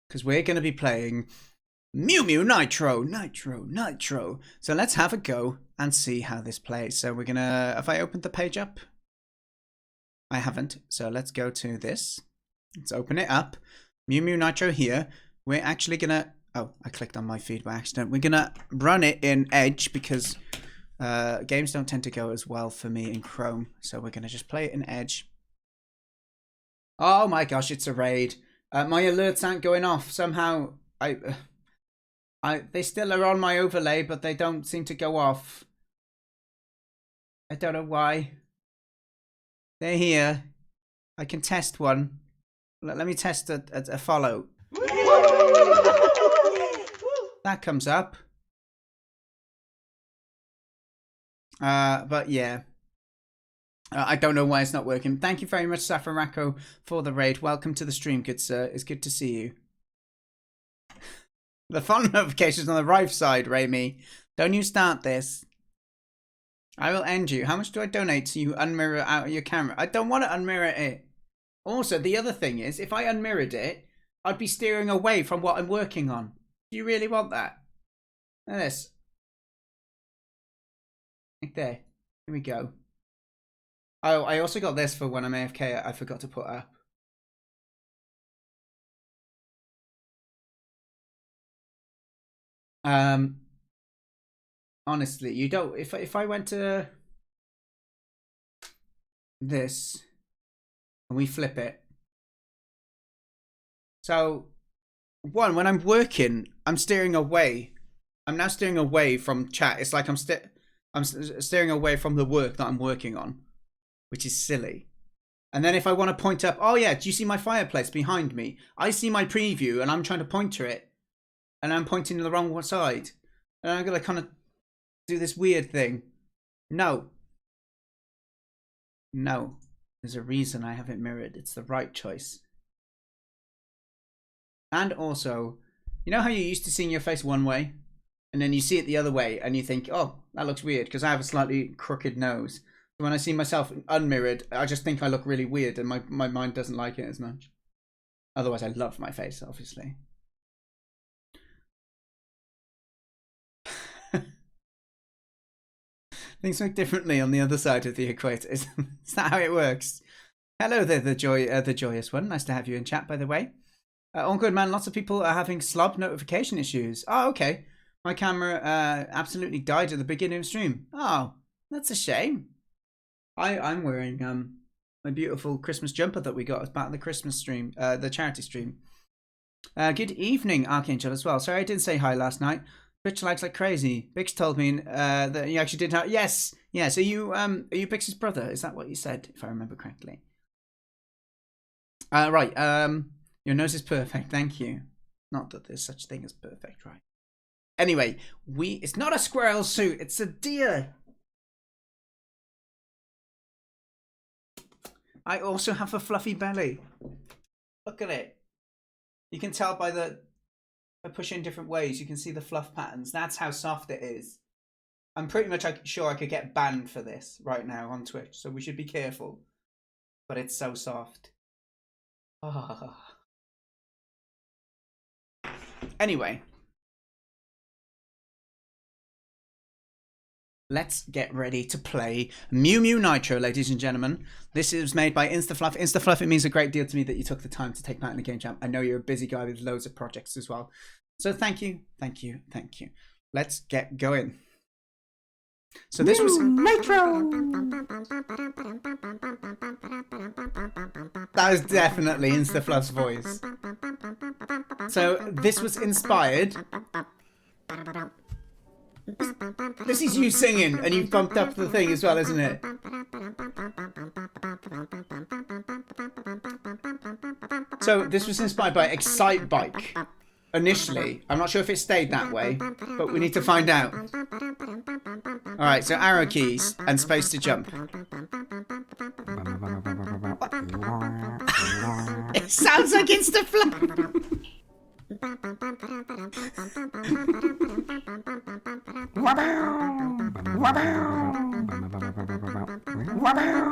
because we're going to be playing Mew Mew Nitro, Nitro. So let's have a go and see how this plays. So we're going to, have I opened the page up? I haven't. So let's go to this. Let's open it up. Mew Mew Nitro here. We're actually going to, oh, I clicked on my feed by accident. We're going to run it in Edge because games don't tend to go as well for me in Chrome. So we're going to just play it in Edge. Oh my gosh, it's a raid. My alerts aren't going off. Somehow, they still are on my overlay, but they don't seem to go off. I don't know why. They're here. I can test one. Let me test a follow. That comes up. But yeah. I don't know why it's not working. Thank you very much, Safarako, for the raid. Welcome to the stream, good sir. It's good to see you. The phone notifications on the right side, Raymi. Don't you start this. I will end you. How much do I donate so you unmirror out of your camera? I don't want to unmirror it. Also, the other thing is, if I unmirrored it, I'd be steering away from what I'm working on. Do you really want that? Look at this. Right there. Here we go. Oh, I also got this for when I'm AFK. I forgot to put up. Honestly, you don't. If I went to this and we flip it. So, one, when I'm working, I'm steering away. I'm now steering away from chat. It's like I'm steering away from the work that I'm working on, which is silly. And then if I want to point up, oh yeah, do you see my fireplace behind me? I see my preview and I'm trying to point to it. And I'm pointing to the wrong side. And I'm going to kind of do this weird thing. No. No. There's a reason I have it mirrored. It's the right choice. And also, you know how you're used to seeing your face one way? And then you see it the other way and you think, oh, that looks weird because I have a slightly crooked nose. When I see myself unmirrored, I just think I look really weird and my mind doesn't like it as much. Otherwise, I love my face, obviously. Things work differently on the other side of the equator. Is that how it works? Hello there, the joyous one. Nice to have you in chat, by the way. All good, man. Lots of people are having slob notification issues. Oh, okay. My camera absolutely died at the beginning of stream. Oh, that's a shame. I'm wearing my beautiful Christmas jumper that we got as part of the Christmas stream, the charity stream. Good evening, Archangel, as well. Sorry I didn't say hi last night. Twitch likes like crazy. Bix told me that you actually did have. Yes, yes. Are you Bix's brother? Is that what you said, if I remember correctly? Right. Your nose is perfect. Thank you. Not that there's such thing as perfect, right? Anyway, it's not a squirrel suit. It's a deer. I also have a fluffy belly. Look at it. You can tell by I push in different ways. You can see the fluff patterns. That's how soft it is. I'm pretty much sure I could get banned for this right now on Twitch, so we should be careful. But it's so soft. Oh. Anyway. Let's get ready to play Mew Mew Nitro, ladies and gentlemen. This is made by Instafluff. Instafluff, it means a great deal to me that you took the time to take part in the game jam. I know you're a busy guy with loads of projects as well. So thank you, thank you, thank you. Let's get going. So this was Nitro. That was definitely Instafluff's voice. So this was inspired. This is you singing, and you've bumped up the thing as well, isn't it? So this was inspired by Excite Bike. Initially, I'm not sure if it stayed that way, but we need to find out. Alright, so arrow keys and space to jump. It sounds like Instafluff.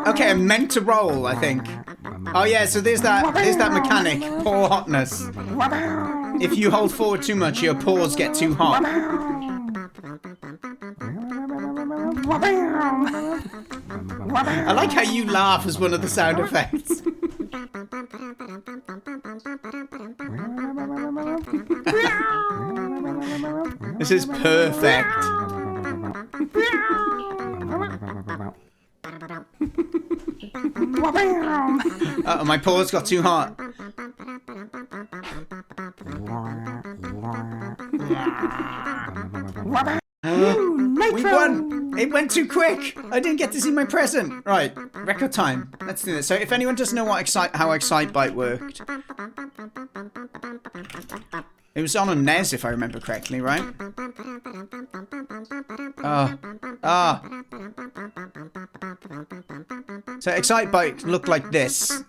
Okay, I'm meant to roll, I think. Oh yeah, so there's that mechanic. Poor hotness. If you hold forward too much, your paws get too hot. I like how you laugh as one of the sound effects. This is perfect. Uh-oh, my paws got too hot. We won! It went too quick! I didn't get to see my present! Right, record time. Let's do this. So if anyone doesn't know what how Excitebike worked... It was on a NES, if I remember correctly, right? So Excitebike looked like this.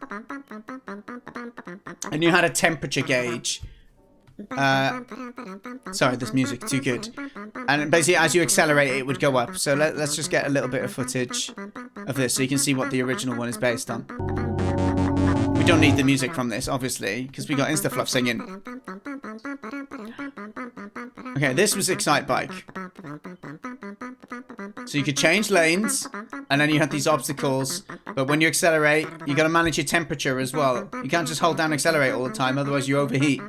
And you had a temperature gauge. Sorry, this music's too good. And basically, as you accelerate, it would go up. So let's just get a little bit of footage of this so you can see what the original one is based on. We don't need the music from this, obviously, because we got Instafluff singing. Okay, this was Excitebike. So you could change lanes, and then you had these obstacles. But when you accelerate, you got to manage your temperature as well. You can't just hold down accelerate all the time, otherwise you overheat.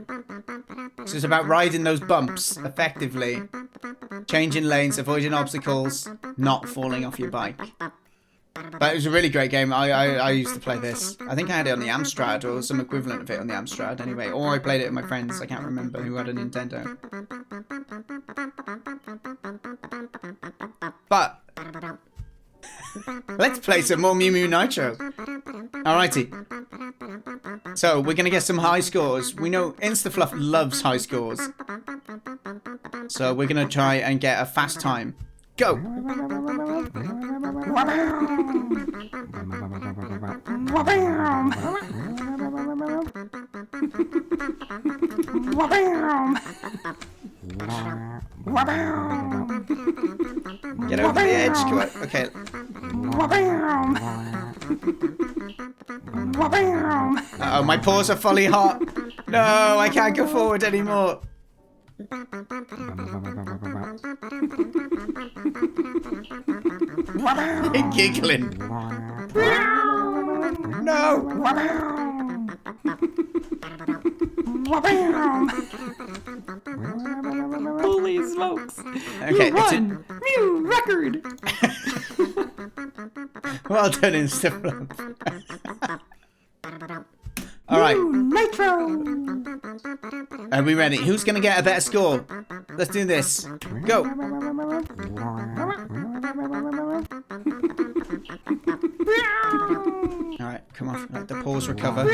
So it's about riding those bumps effectively, changing lanes, avoiding obstacles, not falling off your bike. But it was a really great game. I used to play this. I think I had it on the Amstrad or some equivalent of it on the Amstrad anyway. Or I played it with my friends. I can't remember who had a Nintendo. But let's play some more Mew Mew Nitro. Alrighty. So we're going to get some high scores. We know Instafluff loves high scores. So we're going to try and get a fast time. Go! Get over the edge. Come on. Okay. Uh-oh, my paws are fully hot. No, I can't go forward anymore. You're giggling. No. Holy smokes! Okay, you won! Mew record! Well done, Instafluff. Alright. Nitro! Are we ready? Who's going to get a better score? Let's do this. Go. Alright, come on. Let the paws recover.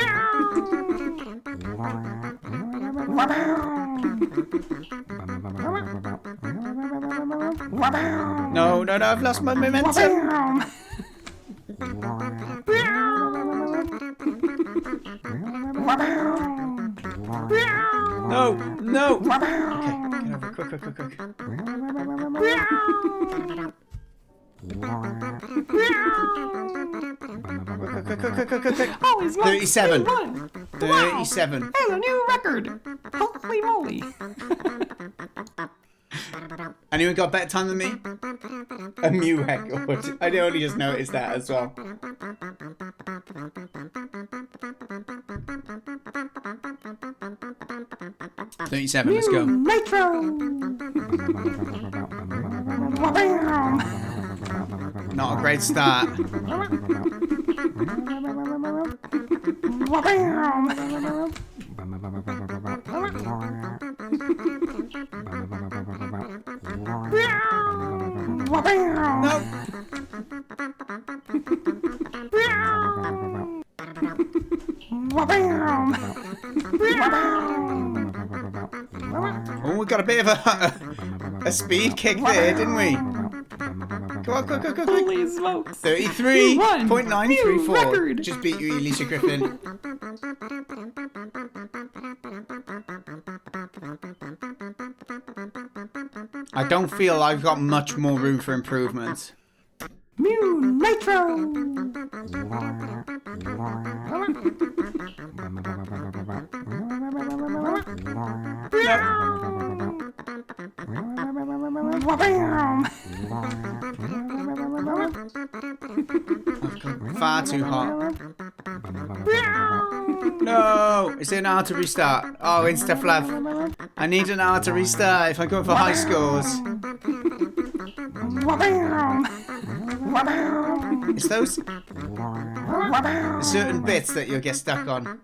No, no, no, I've lost my momentum. No, no. Okay, get over. Quick, quick, quick, quick. Quick. Holy smokes! 37. Wow. 37. There's a new record! Holy moly! Anyone got better time than me? A Mew record. I only just noticed that as well. 37, let's go. Nitro! Not a great start. No. Oh, we got a bit of a speed kick there, didn't we? Go on, go. Holy smokes! 33.934. Just beat you, Alicia Griffin. I don't feel I've got much more room for improvement. Mew Nitro! I've gone far too hot. No! Is it an hour to restart? Oh, Instafluff. I need an hour to restart if I'm going for high scores. It's those certain bits that you'll get stuck on.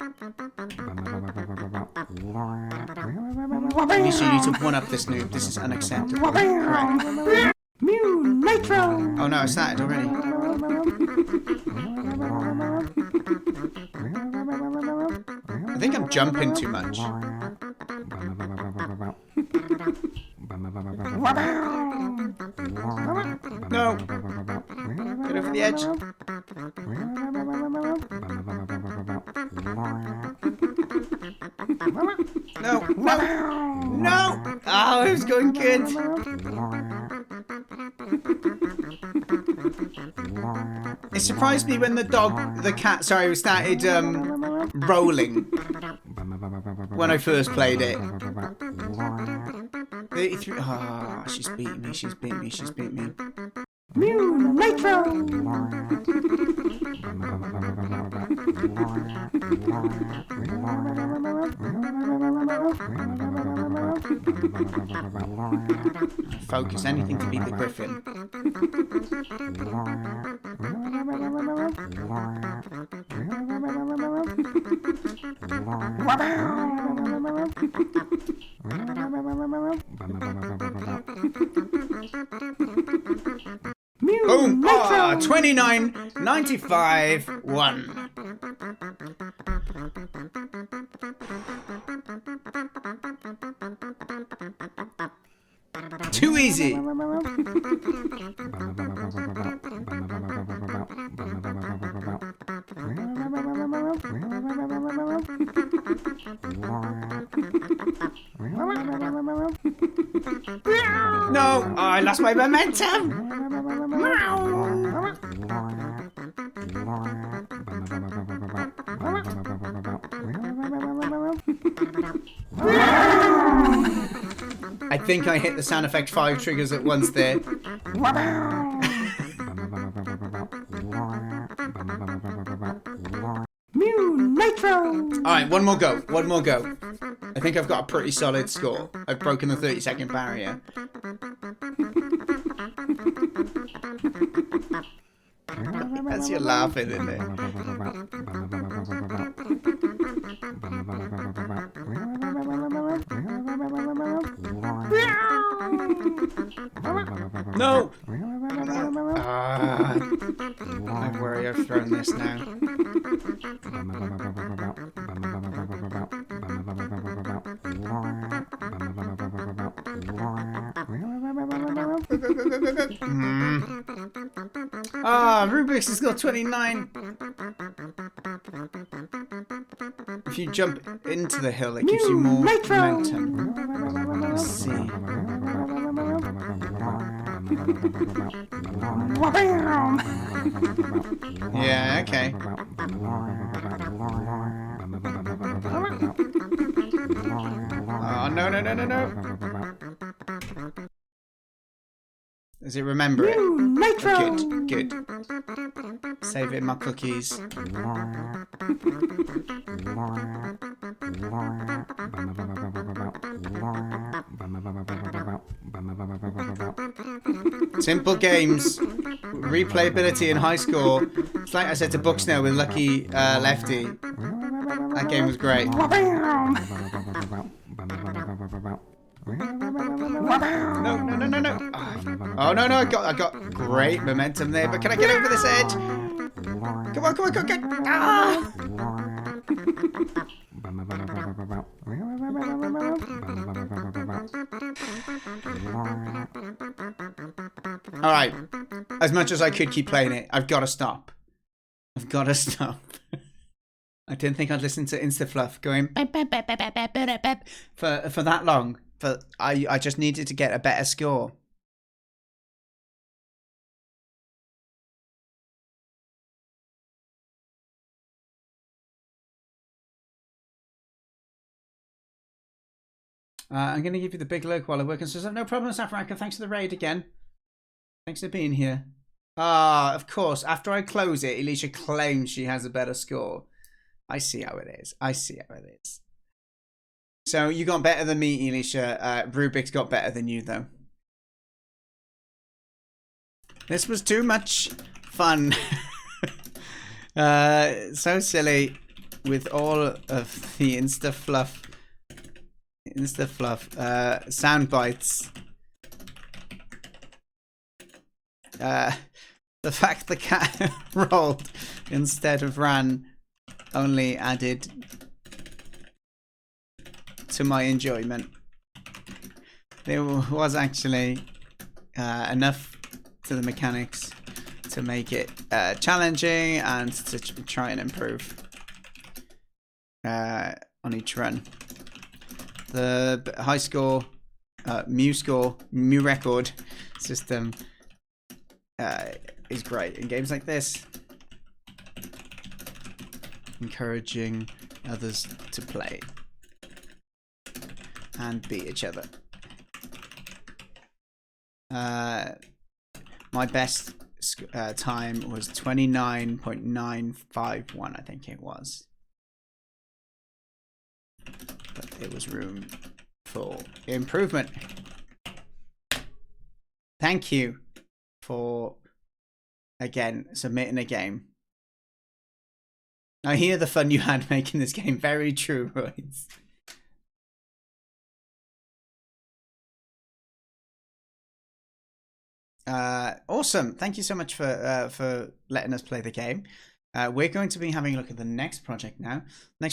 Nisha, you need to one up this noob. This is unacceptable. Correct. Nitro. Oh no, it started already. I think I'm jumping too much. No! Get over the edge. No! No! No! Oh, it was going good. It surprised me when the cat started rolling when I first played it. 33. Oh, she's beating me, she's beating me, she's beating me. Nitro. Focus, anything to beat the Griffin. Boom! Oh, 29.95 1. Too easy. No! Oh, I lost my momentum! I think I hit the sound effect 5 triggers at once there. Nitro. Alright, one more go. One more go. I think I've got a pretty solid score. I've broken the 30-second barrier. As you're laughing in there. No! I worry I've thrown this now. Rubik's has got 29. If you jump into the hill, it gives you more momentum. Let's see. Yeah, okay. Oh, no, no, no, no, no. Does it remember it? Nitro. Good, good. Save it in my cookies. Simple games. Replayability and high score. It's like I said to Bucksnell with Lucky Lefty. That game was great. No, no, no, no, no. Oh, no, no. I got great momentum there. But can I get over this edge? Come on, come on, come on. Come on. Ah! All right. As much as I could keep playing it, I've got to stop. I've got to stop. I didn't think I'd listen to Instafluff going for that long. I just needed to get a better score. I'm going to give you the big look while I work. And so no problem, Safraka. Thanks for the raid again. Thanks for being here. Ah, of course. After I close it, Alicia claims she has a better score. I see how it is. I see how it is. So you got better than me, Alicia. Rubik's got better than you, though. This was too much fun. So silly with all of the Instafluff sound bites. The fact the cat rolled instead of ran only added to my enjoyment. There was actually enough to the mechanics to make it challenging and to try and improve on each run. The high score, Mew record system is great in games like this, encouraging others to play and beat each other. My best time was 29.951, I think it was. But there was room for improvement. Thank you for, again, submitting a game. I hear the fun you had making this game. Very true, Royce. Awesome. Thank you so much for letting us play the game. We're going to be having a look at the next project now. Next